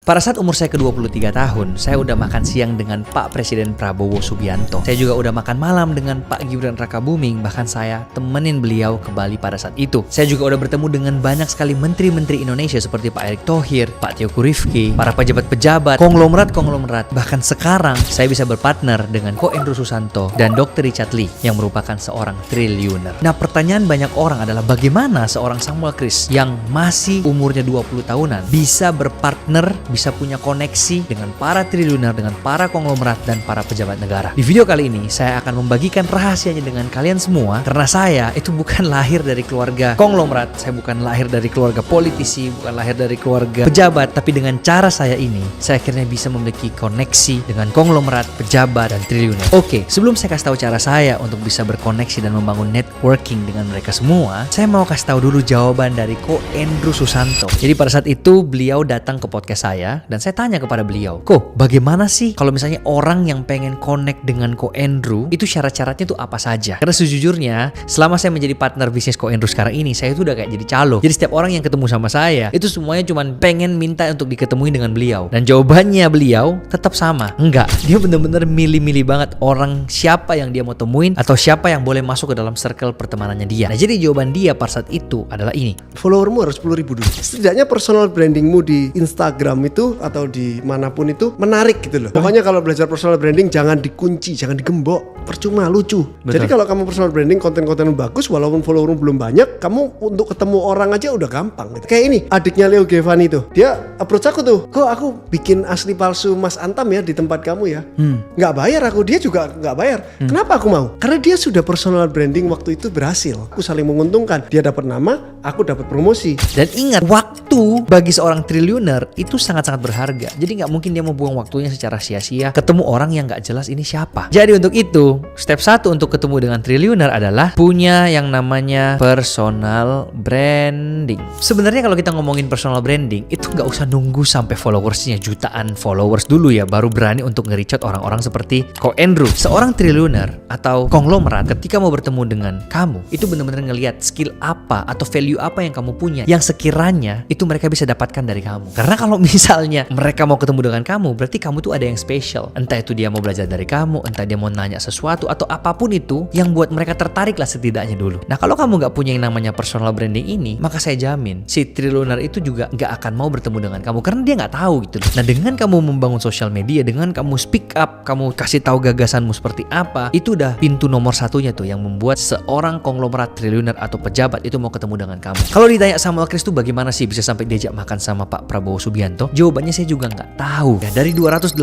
Pada saat umur saya ke-23 tahun, saya udah makan siang dengan Pak Presiden Prabowo Subianto. Saya juga udah makan malam dengan Pak Gibran Rakabuming, bahkan saya temenin beliau ke Bali pada saat itu. Saya juga udah bertemu dengan banyak sekali menteri-menteri Indonesia seperti Pak Erick Thohir, Pak Teuku Rifki, para pejabat-pejabat, konglomerat. Bahkan sekarang saya bisa berpartner dengan Ko Endro Susanto dan Dr. Richard Lee yang merupakan seorang triliuner. Nah, pertanyaan banyak orang adalah bagaimana seorang Samuel Chris yang masih umurnya 20 tahunan bisa berpartner, bisa punya koneksi dengan para triliuner, dengan para konglomerat dan para pejabat negara. Di video kali ini saya akan membagikan rahasianya dengan kalian semua, karena saya itu bukan lahir dari keluarga konglomerat, saya bukan lahir dari keluarga politisi, bukan lahir dari keluarga pejabat, tapi dengan cara saya ini, saya akhirnya bisa memiliki koneksi dengan konglomerat, pejabat, dan triliuner. Oke, sebelum saya kasih tahu cara saya untuk bisa berkoneksi dan membangun networking dengan mereka semua, saya mau kasih tahu dulu jawaban dari Ko Endro Susanto. Jadi pada saat itu beliau datang ke podcast saya dan saya tanya kepada beliau, Ko, bagaimana sih kalau misalnya orang yang pengen connect dengan Ko Endro, itu syarat-syaratnya tuh apa saja? Karena sejujurnya, selama saya menjadi partner bisnis Ko Endro sekarang ini, saya itu udah kayak jadi calo. Jadi setiap orang yang ketemu sama saya, itu semuanya cuma pengen minta untuk diketemuin dengan beliau. Dan jawabannya beliau tetap sama. Enggak, dia bener-bener milih-milih banget orang siapa yang dia mau temuin atau siapa yang boleh masuk ke dalam circle pertemanannya dia. Nah, jadi jawaban dia pada saat itu adalah ini. Followermu harus 10.000 dulu. Setidaknya personal brandingmu di Instagram itu atau di manapun itu menarik gitu loh. Pokoknya kalau belajar personal branding jangan dikunci, jangan digembok, percuma, lucu. Betul. Jadi kalau kamu personal branding, konten-konten bagus, walaupun followermu belum banyak, kamu untuk ketemu orang aja udah gampang gitu. Kayak ini, adiknya Leo Gevani tuh, dia approach aku tuh, kok aku bikin asli palsu Mas Antam ya di tempat kamu ya. Nggak bayar aku, dia juga nggak bayar. Kenapa aku mau? Karena dia sudah personal branding waktu itu berhasil. Aku saling menguntungkan, dia dapat nama, aku dapat promosi. Dan ingat, waktu bagi seorang triliuner itu sangat-sangat berharga. Jadi nggak mungkin dia mau buang waktunya secara sia-sia ketemu orang yang nggak jelas ini siapa. Jadi untuk itu, step 1 untuk ketemu dengan triliuner adalah punya yang namanya personal branding. Sebenarnya kalau kita ngomongin personal branding, itu nggak usah nunggu sampai followersnya jutaan followers dulu ya, baru berani untuk nge-reach out orang-orang seperti Ko Endro. Seorang triliuner atau konglomerat ketika mau bertemu dengan kamu, itu benar-benar ngelihat skill apa atau value apa yang kamu punya, yang sekiranya itu mereka bisa dapatkan dari kamu. Karena kalau misalnya mereka mau ketemu dengan kamu, berarti kamu tuh ada yang special. Entah itu dia mau belajar dari kamu, entah dia mau nanya sesuatu, atau apapun itu yang buat mereka tertarik lah setidaknya dulu. Nah, kalau kamu nggak punya yang namanya personal branding ini, maka saya jamin si triliuner itu juga nggak akan mau bertemu dengan kamu, karena dia nggak tahu gitu. Nah, dengan kamu membangun sosial media, dengan kamu speak up, kamu kasih tahu gagasanmu seperti apa, itu udah pintu nomor satunya tuh yang membuat seorang konglomerat triliuner atau pejabat itu mau ketemu dengan kamu. Kalau ditanya Samuel Chris tuh bagaimana sih bisa sampai diajak makan sama Pak Prabowo Subianto, jawabannya saya juga nggak tahu. Ya, dari 280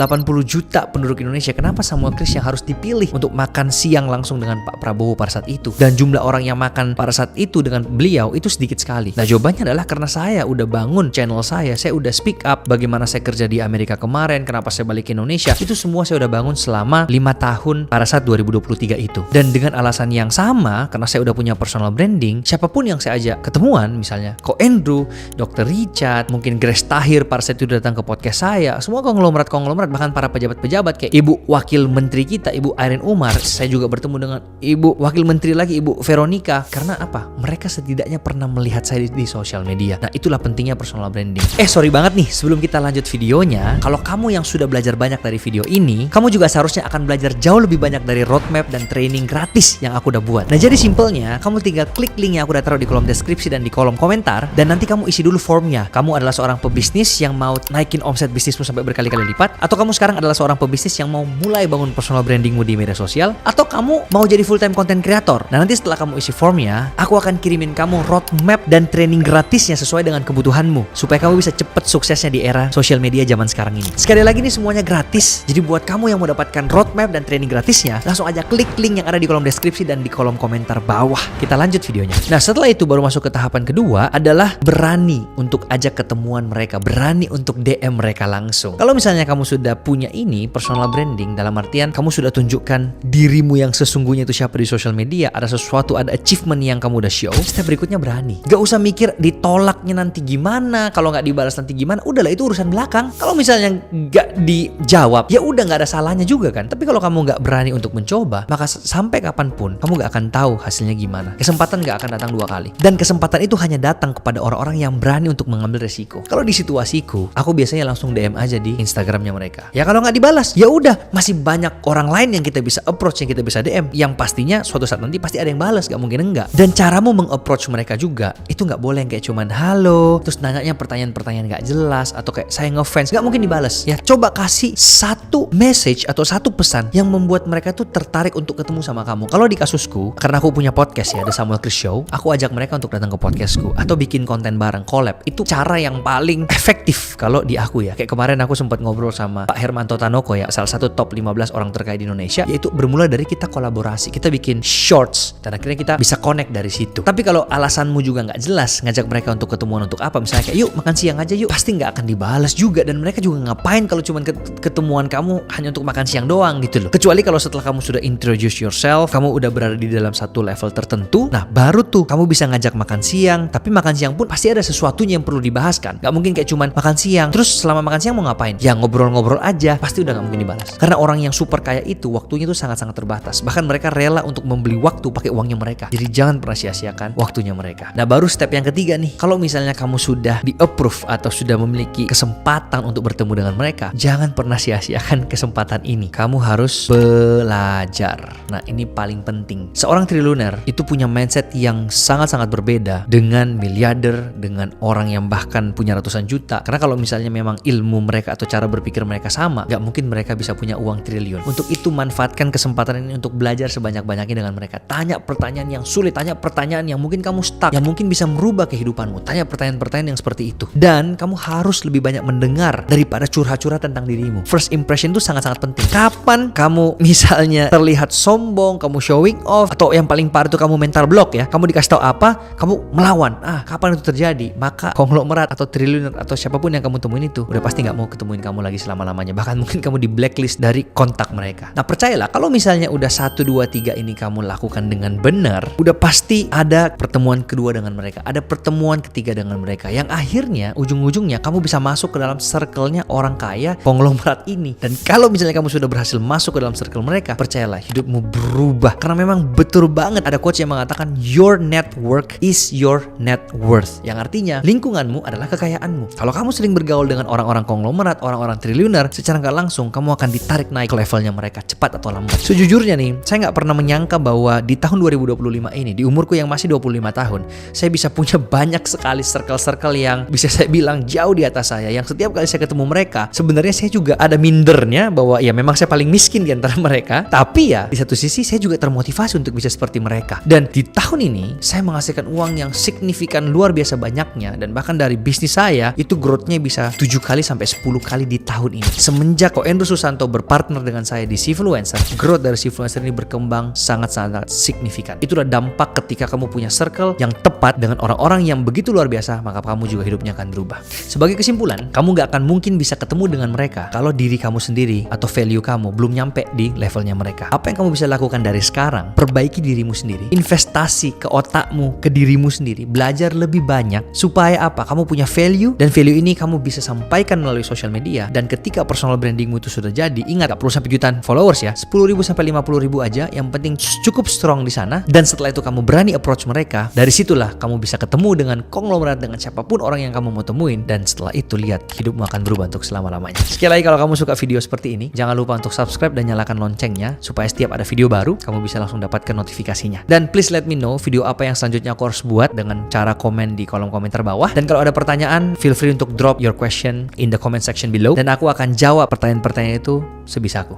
juta penduduk Indonesia, kenapa Samuel Chris yang harus dipilih untuk makan siang langsung dengan Pak Prabowo pada saat itu? Dan jumlah orang yang makan pada saat itu dengan beliau itu sedikit sekali. Nah, jawabannya adalah karena saya udah bangun channel saya udah speak up bagaimana saya kerja di Amerika kemarin, kenapa saya balik ke Indonesia, itu semua saya udah bangun selama 5 tahun pada saat 2023 itu. Dan dengan alasan yang sama, karena saya udah punya personal branding, siapapun yang saya ajak ketemuan, misalnya Ko Endro, Dr. Richard, mungkin Grace Tahir pada saat itu datang ke podcast saya, semua konglomerat, bahkan para pejabat-pejabat kayak Ibu Wakil Menteri kita, Ibu Airin Umar, saya juga bertemu dengan Ibu Wakil Menteri lagi, Ibu Veronica. Karena apa? Mereka setidaknya pernah melihat saya di sosial media. Nah, itulah pentingnya personal branding. Sorry banget nih, sebelum kita lanjut videonya, kalau kamu yang sudah belajar banyak dari video ini, kamu juga seharusnya akan belajar jauh lebih banyak dari roadmap dan training gratis yang aku udah buat. Nah, jadi simpelnya, kamu tinggal klik link yang aku udah taruh di kolom deskripsi dan di kolom komentar, dan nanti kamu isi dulu formnya. Kamu adalah seorang pebisnis yang mau naikin omset bisnismu sampai berkali-kali lipat, atau kamu sekarang adalah seorang pebisnis yang mau mulai bangun personal brandingmu di media sosial, atau kamu mau jadi full time content creator. Nah, nanti setelah kamu isi formnya, aku akan kirimin kamu roadmap dan training gratisnya sesuai dengan kebutuhanmu, supaya kamu bisa cepet suksesnya di era sosial media zaman sekarang ini. Sekali lagi, ini semuanya gratis. Jadi buat kamu yang mau dapatkan roadmap dan training gratisnya, langsung aja klik link yang ada di kolom deskripsi dan di kolom komentar bawah. Kita lanjut videonya. Nah, setelah itu baru masuk ke tahapan kedua, adalah berani untuk ajak ketemuan mereka, berani untuk DM mereka langsung. Kalau misalnya kamu sudah punya ini personal branding, dalam artian kamu sudah tunjukkan dirimu yang sesungguhnya itu siapa di sosial media, ada sesuatu, ada achievement yang kamu udah show, step berikutnya berani. Gak usah mikir ditolaknya nanti gimana, kalau nggak dibalas nanti gimana, udahlah itu urusan belakang. Kalau misalnya nggak dijawab, ya udah nggak ada salahnya juga kan. Tapi kalau kamu nggak berani untuk mencoba, maka sampai kapanpun kamu nggak akan tahu hasilnya gimana. Kesempatan nggak akan datang 2 kali, dan kesempatan itu hanya datang kepada orang-orang yang berani untuk mengambil resiko. Kalau di situasiku, aku biasanya langsung DM aja di Instagramnya mereka. Ya kalau nggak dibalas, ya udah, masih banyak orang lain yang kita bisa approach, yang kita bisa DM, yang pastinya suatu saat nanti pasti ada yang balas, gak mungkin enggak. Dan caramu meng-approach mereka juga, itu nggak boleh yang kayak cuman halo, terus nanyanya pertanyaan-pertanyaan nggak jelas, atau kayak saya ngefans, nggak mungkin dibalas. Ya coba kasih satu message atau satu pesan yang membuat mereka tuh tertarik untuk ketemu sama kamu. Kalau di kasusku, karena aku punya podcast ya, The Samuel Chris Show, aku ajak mereka untuk datang ke podcastku atau bikin konten bareng, collab. Itu cara yang paling efektif kalau di aku ya. Kayak kemarin aku sempat ngobrol sama Pak Hermanto Tanoko ya, salah satu top 15 orang terkaya di Indonesia, yaitu bermula dari kita kolaborasi, kita bikin shorts dan akhirnya kita bisa connect dari situ. Tapi kalau alasanmu juga nggak jelas, ngajak mereka untuk ketemuan untuk apa, misalnya kayak yuk makan siang aja yuk, pasti nggak akan dibalas juga. Dan mereka juga ngapain kalau cuma ketemuan kamu hanya untuk makan siang doang gitu loh. Kecuali kalau setelah kamu sudah introduce yourself, kamu udah berada di dalam satu level tertentu, nah baru tuh kamu bisa ngajak makan siang. Tapi makan siang pun pasti ada sesuatunya yang perlu dibahas kan. Gak mungkin kayak cuman makan siang, terus selama makan siang mau ngapain? Ya ngobrol-ngobrol aja, pasti udah gak mungkin dibalas. Karena orang yang super kaya itu waktunya tuh sangat-sangat terbatas. Bahkan mereka rela untuk membeli waktu pakai uangnya mereka. Jadi jangan pernah sia-siakan waktunya mereka. Nah baru step yang ketiga nih, kalau misalnya kamu sudah di approve atau sudah memiliki kesempatan untuk bertemu dengan mereka, jangan pernah sia-siakan kesempatan ini. Kamu harus belajar. Nah ini paling penting. Seorang triliuner itu punya mindset yang sangat-sangat berbeda dengan miliarder, dengan orang yang bahkan punya ratusan juta. Karena kalau misalnya memang ilmu mereka atau cara berpikir mereka sama, gak mungkin mereka bisa punya uang triliun. Untuk itu manfaatkan kesempatan ini untuk belajar sebanyak-banyaknya dengan mereka. Tanya pertanyaan yang sulit, tanya pertanyaan yang mungkin kamu stuck, yang mungkin bisa merubah kehidupanmu. Tanya pertanyaan-pertanyaan yang seperti itu. Dan kamu harus lebih banyak mendengar daripada curhat-curhat tentang dirimu. First impression itu sangat-sangat penting. Kapan kamu misalnya terlihat sombong, kamu showing off, atau yang paling parah itu kamu mental block ya, kamu dikasih tahu apa, kamu melawan. Kapan itu terjadi? Maka konglomerat atau triliuner atau siapapun yang kamu temuin itu udah pasti gak mau ketemuin kamu lagi selama-lamanya. Bahkan mungkin kamu di blacklist dari kontak mereka. Nah percayalah, kalau misalnya udah 1, 2, 3 ini kamu lakukan dengan benar, udah pasti ada pertemuan kedua dengan mereka, ada pertemuan ketiga dengan mereka, yang akhirnya ujung-ujungnya kamu bisa masuk ke dalam circle-nya orang kaya konglomerat ini. Dan kalau misalnya kamu sudah berhasil masuk ke dalam circle mereka, percayalah hidupmu berubah. Karena memang betul banget ada quotes yang mengatakan your network is your net worth, yang artinya lingkunganmu adalah kekayaanmu. Kalau kamu sering bergaul dengan orang-orang konglomerat, orang-orang triliuner, secara nggak langsung kamu akan ditarik naik ke levelnya mereka, cepat atau lambat. Sejujurnya nih, saya nggak pernah menyangka bahwa di tahun 2025 ini, di umurku yang masih 25 tahun, saya bisa punya banyak sekali circle-circle yang bisa saya bilang jauh di atas saya, yang setiap kali saya ketemu mereka, sebenarnya saya juga ada mindernya bahwa ya memang saya paling miskin di antara mereka, tapi ya di satu sisi saya juga termotivasi untuk bisa seperti mereka. Dan di tahun ini saya menghasilkan uang yang signifikan luar biasa banyaknya, dan bahkan dari bisnis saya itu growth-nya bisa 7 kali sampai 10 kali di tahun ini. Semenjak Ko Andrew Susanto berpartner dengan saya di Civluencer, growth dari Civluencer ini berkembang sangat-sangat signifikan. Itulah dampak ketika kamu punya circle yang tepat dengan orang-orang yang begitu luar biasa, maka kamu juga hidupnya akan berubah. Sebagai kesimpulan, kamu gak akan mungkin bisa ketemu dengan mereka kalau diri kamu sendiri atau value kamu belum nyampe di levelnya mereka. Apa yang kamu bisa lakukan dari sekarang? Perbaiki dirimu sendiri, investasi ke otakmu, ke dirimu sendiri, belajar lebih banyak supaya apa? Kamu punya value, dan value ini kamu bisa sampaikan melalui sosial media. Dan ketika personal brandingmu itu sudah jadi, ingat gak perlu sampai jutaan followers ya, 10.000 sampai 50.000 aja, yang penting cukup strong di sana. Dan setelah itu kamu berani approach mereka, dari situlah kamu bisa ketemu dengan konglomerat, dengan siapapun orang yang kamu mau temuin, dan setelah itu lihat hidupmu akan berubah untuk selama-lamanya. Sekali lagi, kalau kamu suka video seperti ini, jangan lupa untuk subscribe dan nyalakan loncengnya supaya setiap ada video baru kamu bisa langsung dapatkan notifikasinya. Dan please let me know video apa yang selanjutnya aku harus buat dengan cara komen di kolom komentar bawah. Dan kalau ada pertanyaan, feel free untuk drop your question in the comment section below, dan aku akan jawab pertanyaan-pertanyaan itu sebisaku.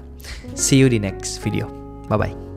See you di next video. Bye bye.